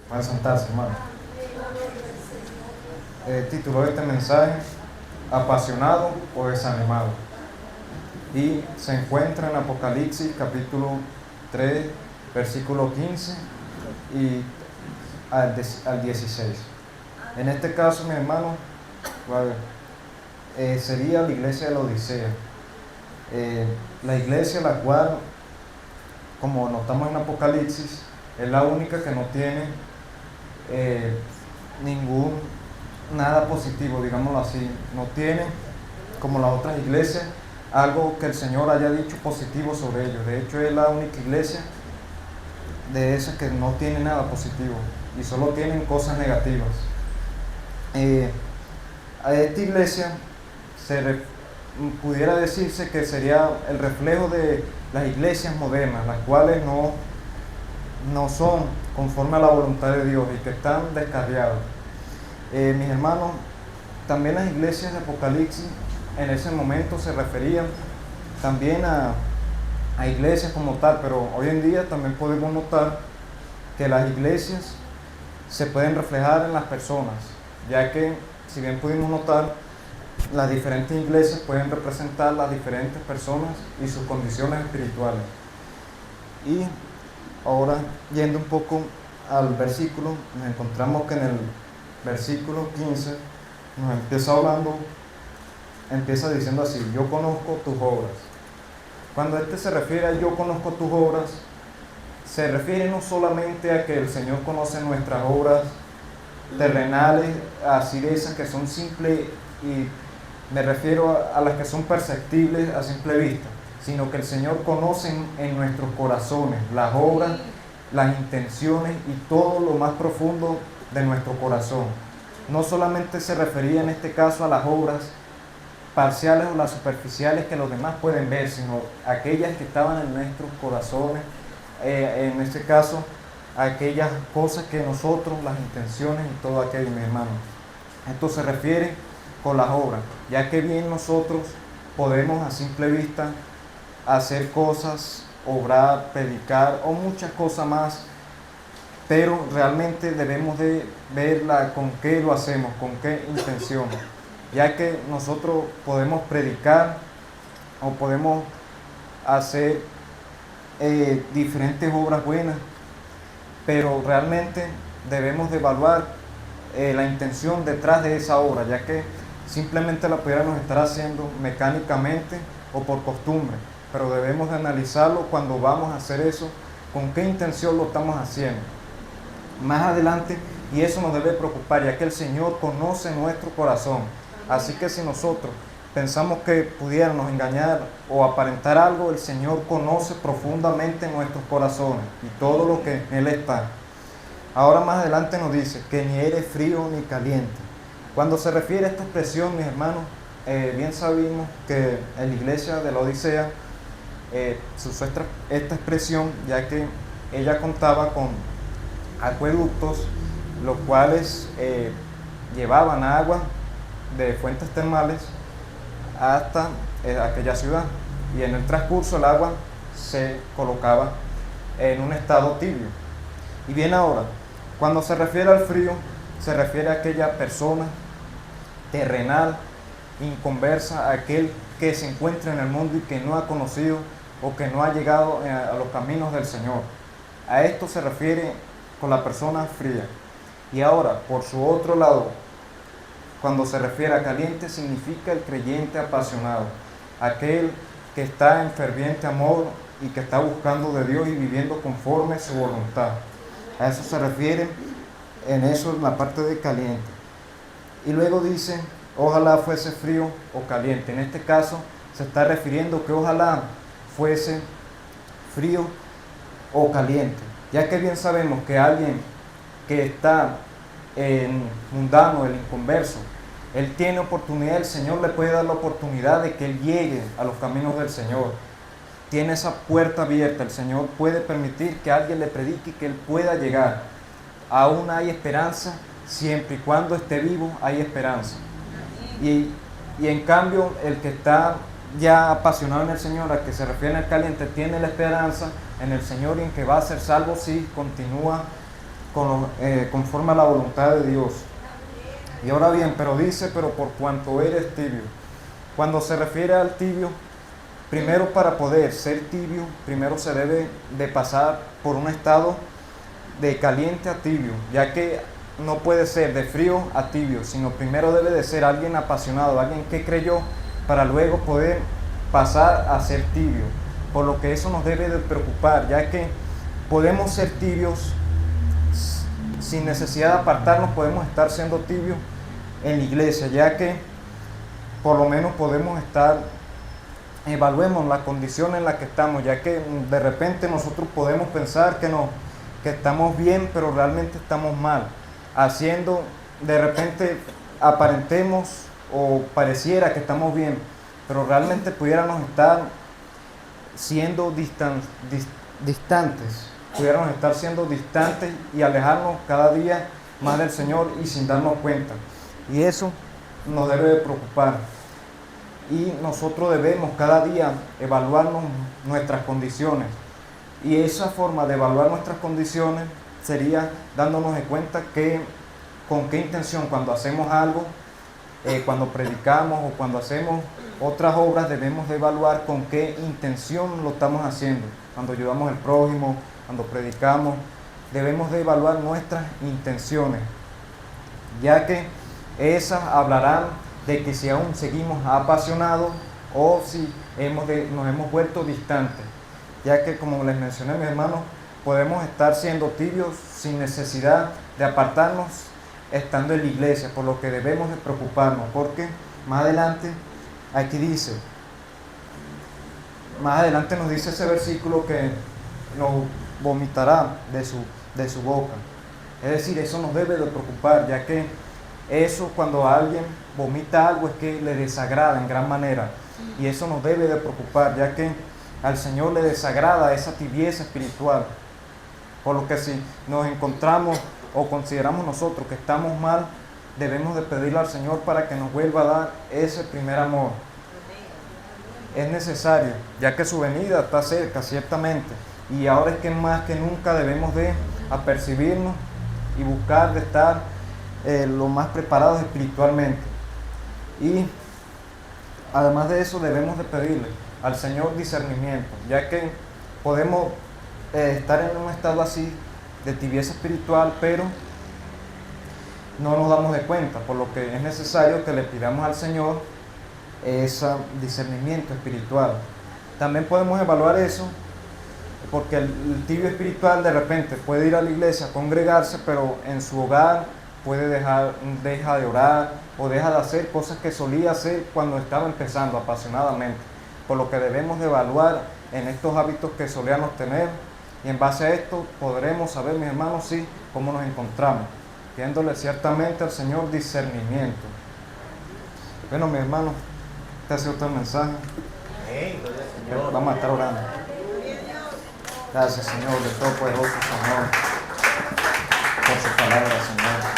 Pueden sentarse, hermano. Título de este mensaje: apasionado o desanimado. Y se encuentra en Apocalipsis capítulo 3, versículo 15 y al 16. En este caso, mi hermano, sería la iglesia de la Odisea. La iglesia la cual, como notamos en Apocalipsis, es la única que no tiene nada positivo, digámoslo así. No tiene, como las otras iglesias, algo que el Señor haya dicho positivo sobre ellos. De hecho, es la única iglesia de esas que no tiene nada positivo y solo tienen cosas negativas. A esta iglesia pudiera decirse que sería el reflejo de las iglesias modernas, las cuales no son conforme a la voluntad de Dios y que están descarriadas. Mis hermanos, también las iglesias de Apocalipsis en ese momento se referían también a iglesias como tal, pero hoy en día también podemos notar que las iglesias se pueden reflejar en las personas, ya que, si bien pudimos notar, las diferentes iglesias pueden representar las diferentes personas y sus condiciones espirituales. Y ahora, yendo un poco al versículo, nos encontramos que en el versículo 15 nos empieza diciendo así: yo conozco tus obras. Cuando se refiere a yo conozco tus obras, se refiere no solamente a que el Señor conoce nuestras obras terrenales, así de esas que son simples, y me refiero a las que son perceptibles a simple vista, sino que el Señor conoce en nuestros corazones las obras, las intenciones y todo lo más profundo de nuestro corazón. No solamente se refería en este caso a las obras parciales o las superficiales que los demás pueden ver, sino aquellas que estaban en nuestros corazones, en este caso aquellas cosas que nosotros, las intenciones y todo aquello, mi hermano. Esto se refiere con las obras, ya que bien nosotros podemos a simple vista hacer cosas, obrar, predicar o muchas cosas más, pero realmente debemos de verla con qué lo hacemos, con qué intención, ya que nosotros podemos predicar o podemos hacer diferentes obras buenas, pero realmente debemos de evaluar la intención detrás de esa obra, ya que simplemente la pudiéramos estar haciendo mecánicamente o por costumbre, pero debemos de analizarlo cuando vamos a hacer eso, con qué intención lo estamos haciendo más adelante, y eso nos debe preocupar, ya que el Señor conoce nuestro corazón. Así que si nosotros pensamos que pudiéramos engañar o aparentar algo, el Señor conoce profundamente nuestros corazones y todo lo que en Él está. Ahora más adelante nos dice que ni eres frío ni caliente. Cuando se refiere a esta expresión, mis hermanos, bien sabemos que en la iglesia de la Odisea se usó esta expresión, ya que ella contaba con acueductos, los cuales llevaban agua de fuentes termales hasta aquella ciudad, y en el transcurso el agua se colocaba en un estado tibio. Y bien, ahora, cuando se refiere al frío, se refiere a aquella persona terrenal, inconversa, aquel que se encuentra en el mundo y que no ha conocido o que no ha llegado a los caminos del Señor. A esto se refiere con la persona fría. Y ahora, por su otro lado, cuando se refiere a caliente, significa el creyente apasionado, aquel que está en ferviente amor y que está buscando de Dios y viviendo conforme a su voluntad. A eso se refiere en eso, en la parte de caliente. Y luego dice: ojalá fuese frío o caliente. En este caso se está refiriendo que ojalá fuese frío o caliente, ya que bien sabemos que alguien que está mundano, el inconverso, él tiene oportunidad, el Señor le puede dar la oportunidad de que él llegue a los caminos del Señor. Tiene esa puerta abierta, el Señor puede permitir que alguien le predique y que él pueda llegar. Aún hay esperanza, siempre y cuando esté vivo hay esperanza. Y en cambio, el que está ya apasionado en el Señor, al que se refiere al caliente, tiene la esperanza en el Señor y en que va a ser salvo si continúa conforme a la voluntad de Dios. Y ahora bien, pero dice, pero por cuanto eres tibio. Cuando se refiere al tibio, primero para poder ser tibio, primero se debe de pasar por un estado de caliente a tibio, ya que no puede ser de frío a tibio, sino primero debe de ser alguien apasionado, alguien que creyó, para luego poder pasar a ser tibio. Por lo que eso nos debe de preocupar, ya que podemos ser tibios sin necesidad de apartarnos, podemos estar siendo tibios en la iglesia, ya que por lo menos podemos estar, evaluemos la condición en la que estamos, ya que de repente nosotros podemos pensar que estamos bien, pero realmente estamos mal, haciendo, de repente aparentemos o pareciera que estamos bien, pero realmente pudiéramos estar siendo distantes, pudiéramos estar siendo distantes y alejarnos cada día más del Señor y sin darnos cuenta. Y eso nos debe de preocupar. Y nosotros debemos cada día evaluarnos nuestras condiciones. Y esa forma de evaluar nuestras condiciones sería dándonos de cuenta con qué intención cuando hacemos algo, cuando predicamos o cuando hacemos otras obras, debemos de evaluar con qué intención lo estamos haciendo. Cuando ayudamos al prójimo, cuando predicamos, debemos de evaluar nuestras intenciones, ya que esas hablarán de que si aún seguimos apasionados o si nos hemos vuelto distantes, ya que, como les mencioné, mis hermanos, podemos estar siendo tibios sin necesidad de apartarnos estando en la iglesia, por lo que debemos de preocuparnos, porque más adelante nos dice ese versículo que nos vomitará de su boca. Es decir, eso nos debe de preocupar, ya que eso, cuando alguien vomita algo, es que le desagrada en gran manera, y eso nos debe de preocupar, ya que al Señor le desagrada esa tibieza espiritual. Por lo que si nos encontramos o consideramos nosotros que estamos mal, debemos de pedirle al Señor para que nos vuelva a dar ese primer amor. Es necesario, ya que su venida está cerca, ciertamente, y ahora es que más que nunca debemos de apercibirnos y buscar de estar lo más preparados espiritualmente. Y además de eso, debemos de pedirle al Señor discernimiento, ya que podemos estar en un estado así de tibieza espiritual, pero no nos damos de cuenta, por lo que es necesario que le pidamos al Señor ese discernimiento espiritual. También podemos evaluar eso, porque el tibio espiritual de repente puede ir a la iglesia a congregarse, pero en su hogar deja de orar o deja de hacer cosas que solía hacer cuando estaba empezando apasionadamente. Por lo que debemos de evaluar en estos hábitos que solíamos tener, y en base a esto podremos saber, mis hermanos, sí, cómo nos encontramos, pidiéndole ciertamente al Señor discernimiento. Bueno, mis hermanos, este ha sido otro mensaje. Vamos a estar orando. Gracias, Señor, de todo poderoso, Señor, por su palabra, Señor.